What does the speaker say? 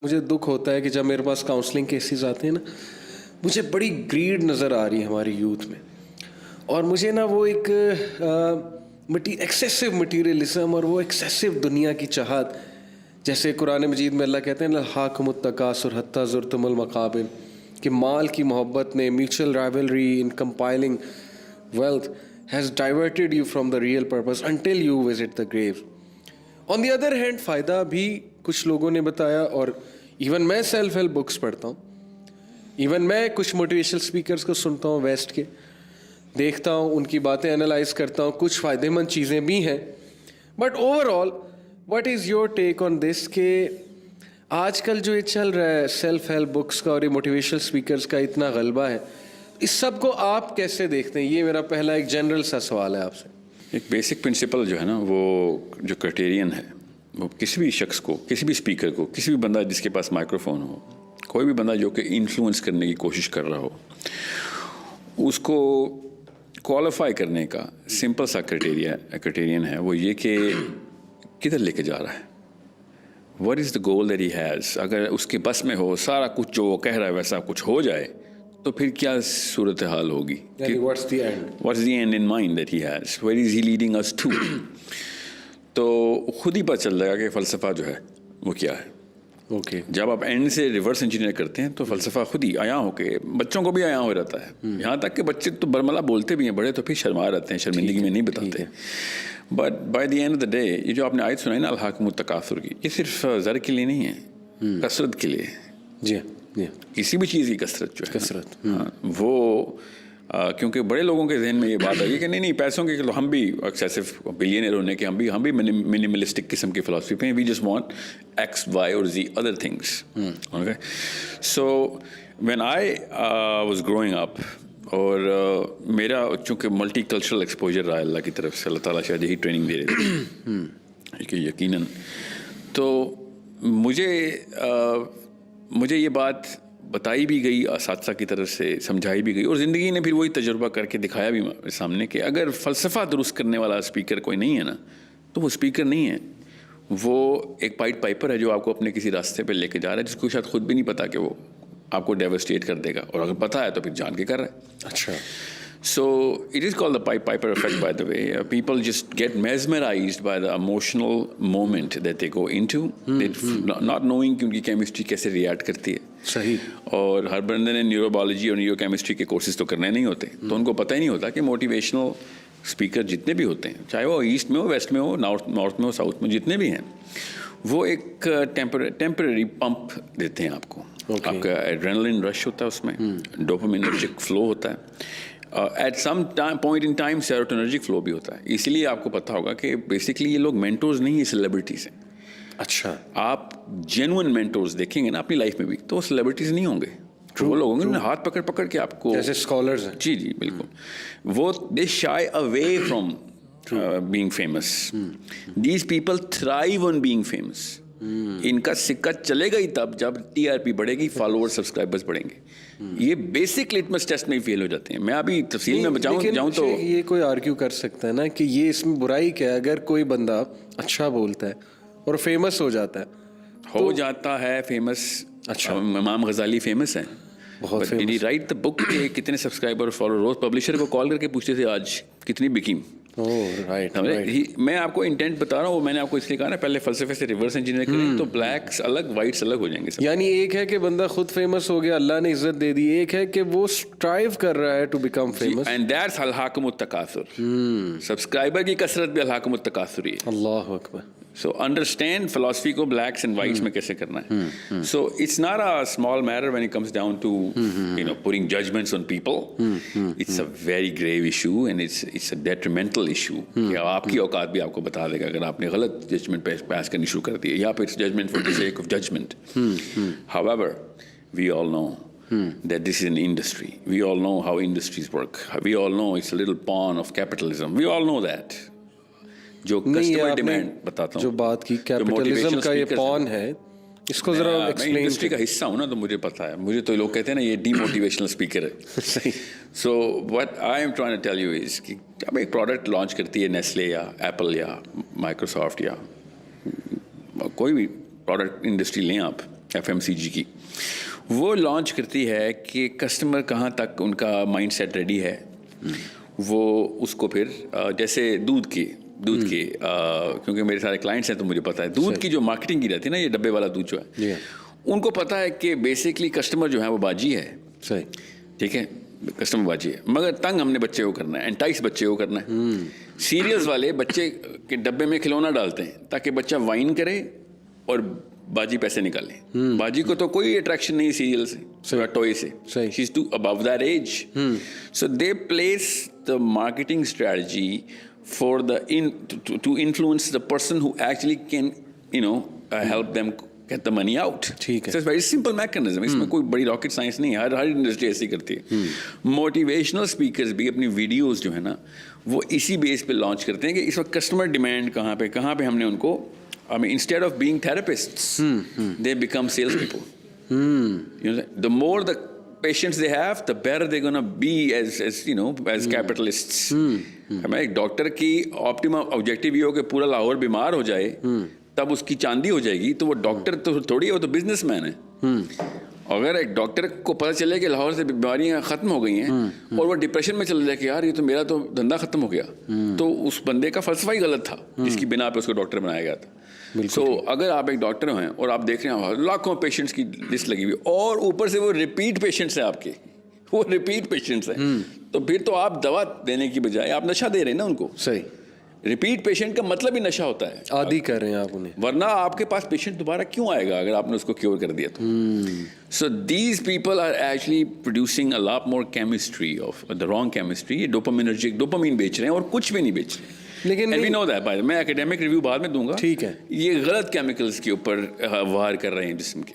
مجھے دکھ ہوتا ہے کہ جب میرے پاس کاؤنسلنگ کیسز آتے ہیں نا، مجھے بڑی گریڈ نظر آ رہی ہے ہماری یوتھ میں، اور مجھے نا وہ ایک ایکسیسو مٹیریلزم اور وہ ایکسیسو دنیا کی چاہت، جیسے قرآن مجید میں اللہ کہتے ہیں الہاکم التکاثر حتی زرتم المقابر، کہ مال کی محبت نے، mutual rivalry in compiling wealth has diverted you from the real purpose until you visit the grave. On the other hand فائدہ بھی کچھ لوگوں نے بتایا، اور ایون میں سیلف ہیلپ بکس پڑھتا ہوں، ایون میں کچھ موٹیویشنل اسپیکرس کو سنتا ہوں ویسٹ کے، دیکھتا ہوں ان کی باتیں انالائز کرتا ہوں، کچھ فائدے مند چیزیں بھی ہیں. But overall what is your take on this کہ آج کل جو یہ چل رہا ہے سیلف ہیلپ بکس کا اور یہ موٹیویشنل اسپیکرس کا اتنا غلبہ ہے، اس سب کو آپ کیسے دیکھتے ہیں؟ یہ میرا پہلا ایک جنرل سا سوال ہے آپ سے. ایک بیسک پرنسپل جو ہے نا، وہ جو کرائٹیرین ہے، وہ کسی بھی شخص کو، کسی بھی اسپیکر کو، کسی بھی بندہ جس کے پاس مائکروفون ہو، کوئی بھی بندہ جو کہ انفلوئنس کرنے کی کوشش کر رہا ہو، اس کو کوالیفائی کرنے کا سمپل سا کرائٹیرین ہے، وہ یہ کہ کدھر لے کے جا رہا ہے، what is the goal that he has. اگر اس کے بس میں ہو سارا کچھ جو وہ کہہ رہا ہے ویسا کچھ ہو جائے تو پھر کیا صورتحال ہوگی؟ What's the end? What's the end in mind that he has? Where is he leading us to? تو خود ہی پتہ چل جائے گا کہ فلسفہ جو ہے وہ کیا ہے. اوکے، جب آپ اینڈ سے ریورس انجینئر کرتے ہیں تو فلسفہ خود ہی عیاں ہو کے بچوں کو بھی عیاں ہو رہتا ہے. یہاں تک کہ بچے تو برملا بولتے بھی ہیں، بڑے تو پھر شرما رہتے ہیں، شرمندگی میں نہیں بتاتے. But by the end of the day, یہ جو آپ نے آیت سنائی نا الہاکم التکاثر کی، یہ صرف زر کے لیے نہیں ہے، کثرت کے لیے. جی جی، کسی بھی چیز کی کثرت جو ہے، کثرت، وہ کیونکہ بڑے لوگوں کے ذہن میں یہ بات آئی کہ نہیں پیسوں کے، ہم بھی ایکسیسو بلینئر ہونے کے، ہم بھی منیملسٹک قسم کی فلاسفی پہ ہیں. We just want X Y اور Z other things. Okay, so when I was growing up, اور میرا چونکہ ملٹی کلچرل ایکسپوجر رہا اللہ کی طرف سے، اللہ تعالیٰ شاید یہی ٹریننگ دے رہے تھے یقیناً. تو مجھے یہ بات بتائی بھی گئی اساتذہ کی طرف سے، سمجھائی بھی گئی، اور زندگی نے پھر وہی تجربہ کر کے دکھایا بھی سامنے کہ اگر فلسفہ درست کرنے والا اسپیکر کوئی نہیں ہے نا، تو وہ اسپیکر نہیں ہے، وہ ایک پائٹ پائپر ہے جو آپ کو اپنے کسی راستے پہ لے کے جا رہا ہے، جس کو شاید خود بھی نہیں پتا کہ وہ آپ کو ڈیوسٹیٹ کر دے گا، اور اگر پتہ ہے تو پھر جان کے کر رہا ہے. اچھا. So it is called the pipe piper effect, by the way. People just get mesmerized by the emotional moment that they go into, not knowing کہ ان کی کیمسٹری کیسے ریئیکٹ کرتی ہے. صحیح. اور ہر بندے نے نیورو بایولوجی اور نیورو کیمسٹری کے کورسز تو کرنے نہیں ہوتے، تو ان کو پتہ ہی نہیں ہوتا کہ موٹیویشنل اسپیکر جتنے بھی ہوتے ہیں، چاہے وہ ایسٹ میں ہو، ویسٹ میں ہو، نارتھ میں ہو، ساؤتھ میں، جتنے بھی ہیں، وہ ایک ٹیمپرری پمپ دیتے ہیں آپ کو. آپ کا ایڈرینلن رش ہوتا ہے، اس میں ڈوپامینرجک فلو ہوتا ہے، at some point in time serotonergic flow بھی ہوتا ہے. اسی لیے آپ کو پتہ ہوگا کہ بیسکلی یہ لوگ مینٹورز نہیں ہیں، سیلیبریٹیز ہیں. اچھا. آپ جینوئن مینٹورز دیکھیں گے نا اپنی لائف میں بھی، تو وہ سیلیبریٹیز نہیں ہوں گے، وہ لوگ ہوں گے ہاتھ پکڑ پکڑ کے آپ کو، جیسے اسکالرز ہیں. جی جی بالکل. وہ they shy away from being famous. These people thrive on being famous. ان کا سکہ چلے گا ہی تب جب ٹی آر پی بڑھے گی، فالوور سبسکرائبرز بڑھیں گے. یہ بیسک لٹمس ٹیسٹ میں فیل ہو جاتے ہیں. میں ابھی تفصیل میں جاؤں تو یہ کوئی آرگیو کر سکتا ہے نا کہ یہ اس میں برائی کیا ہے؟ اگر کوئی بندہ اچھا بولتا ہے اور فیمس ہو جاتا ہے فیمس. اچھا، امام غزالی فیمس ہیں بہت. ڈیڈ ہی رائٹ دا بک کہ کتنے سبسکرائبر اور فالوور؟ روز پبلشر کو کال کر کے پوچھتے تھے آج کتنی بکی. میں آپ کو انٹینٹ بتا رہا ہوں، وہ میں نے آپ کو اس لیے کہا نا پہلے فلسفے سے ریورس انجینئر کریں تو بلیکس الگ، وائٹس الگ ہو جائیں گے. یعنی ایک ہے کہ بندہ خود فیمس ہو گیا، اللہ نے عزت دے دی، ایک ہے کہ وہ اسٹرائیو کر رہا ہے to become famous, and that's الحاکم التکاثر. سبسکرائبر کی کثرت بھی الحاکم التکاثر ہی ہے. اللہ اکبر. So understand philosophy کو blacks and whites میں کیسے کرنا ہے. So it's not a small matter when it comes down to putting judgments on people. It's a very grave issue and it's a detrimental issue. کہ آپ کی اوقات بھی آپ کو بتا دے گا اگر آپ نے غلط ججمنٹ پاس کرنی شروع کر دی ہے، یا پھر judgment for the sake of judgment. However, we all know that this is an industry. We all know how industries work. We all know it's a little pawn of capitalism. We all know that. جو customer demand بتاتا ہوں، جو بات کی capitalism کا یہ پون ہے، اس کو ذرا ایکسپلین. میں انڈسٹری کا حصہ ہوں نا، تو مجھے پتا ہے. مجھے تو لوگ کہتے ہیں نا یہ ڈی موٹیویشنل اسپیکر ہے. صحیح. So what I am trying to tell you is کہ جب ایک پروڈکٹ لانچ کرتی ہے نیسلے یا ایپل یا مائکروسافٹ یا کوئی بھی پروڈکٹ انڈسٹری لیں آپ، FMCG کی, وہ لانچ کرتی ہے کہ کسٹمر کہاں تک ان کا مائنڈ سیٹ ریڈی ہے, وہ اس کو پھر جیسے دودھ کی کیونکہ میرے سارے کلائنٹس ہیں تو مجھے پتا ہے دودھ کی جو مارکیٹنگ کی رہتی ہے نا, یہ ڈبے والا دودھ جو ہے, ان کو پتا ہے کہ بیسکلی کسٹمر جو ہے وہ باجی ہے. صحیح, ٹھیک ہے, کسٹمر باجی ہے, مگر تنگ ہم نے بچے کو کرنا ہے, انٹائس بچے کو کرنا ہے. سیریلز والے بچے کے ڈبے میں کھلونا ڈالتے ہیں تاکہ بچہ وائن کرے اور باجی پیسے نکالے. باجی کو تو کوئی اٹریکشن نہیں سیریل سے, ٹوئے سے, she is two above that age. So they place the marketing strategy for the to influence the person who actually can help them get the money out. ٹھیک ہے, it's a very simple mechanism. اس میں کوئی بڑی rocket science نہیں ہے, ہر industry ایسی کرتی ہے. موٹیویشنل اسپیکرز بھی اپنی ویڈیوز جو ہے نا وہ اسی بیس پہ لانچ کرتے ہیں کہ اس وقت کسٹمر ڈیمانڈ کہاں پہ ہم نے ان کو instead of being therapists they become sales people. The more the patients they have, the better they're going to be as capitalists. ہمیں ایک ڈاکٹر کی optimum objective یہ ہو کہ پورا لاہور بیمار ہو جائے تب اس کی چاندی ہو جائے گی, تو وہ ڈاکٹر تو تھوڑی ہے, وہ تو بزنس مین ہے. اگر ایک ڈاکٹر کو پتہ چلے کہ لاہور سے بیماریاں ختم ہو گئی ہیں اور وہ ڈپریشن میں چل جائے کہ یار یہ تو میرا تو دھندا ختم ہو گیا, تو اس بندے کا فلسفہ ہی غلط تھا جس کی بنا پہ اس کو ڈاکٹر بنایا گیا تھا. سو اگر آپ ایک ڈاکٹر ہیں اور آپ دیکھ رہے ہیں لاکھوں پیشنٹس کی لسٹ لگی ہوئی اور اوپر سے وہ ریپیٹ پیشنٹس ہیں آپ کے, وہ ریپیٹ پیشنٹس ہیں, تو پھر تو آپ دوا دینے کی بجائے آپ نشہ دے رہے ہیں نا ان کو. صحیح, ریپیٹ پیشنٹ کا مطلب ہی نشہ ہوتا ہے, عادی کر رہے ہیں آپ انہیں, ورنہ آپ کے پاس پیشنٹ دوبارہ کیوں آئے گا اگر آپ نے اس کو کیور کر دیا تو. So these people are actually producing a lot more chemistry of the wrong chemistry. یہ ڈوپامین بیچ رہے ہیں اور کچھ بھی نہیں بیچ رہے. لیکن we know that, میں اکیڈیمک ریویو بعد میں دوں گا. ٹھیک ہے, یہ غلط کیمیکلز کے اوپر وار کر رہے ہیں جسم کے.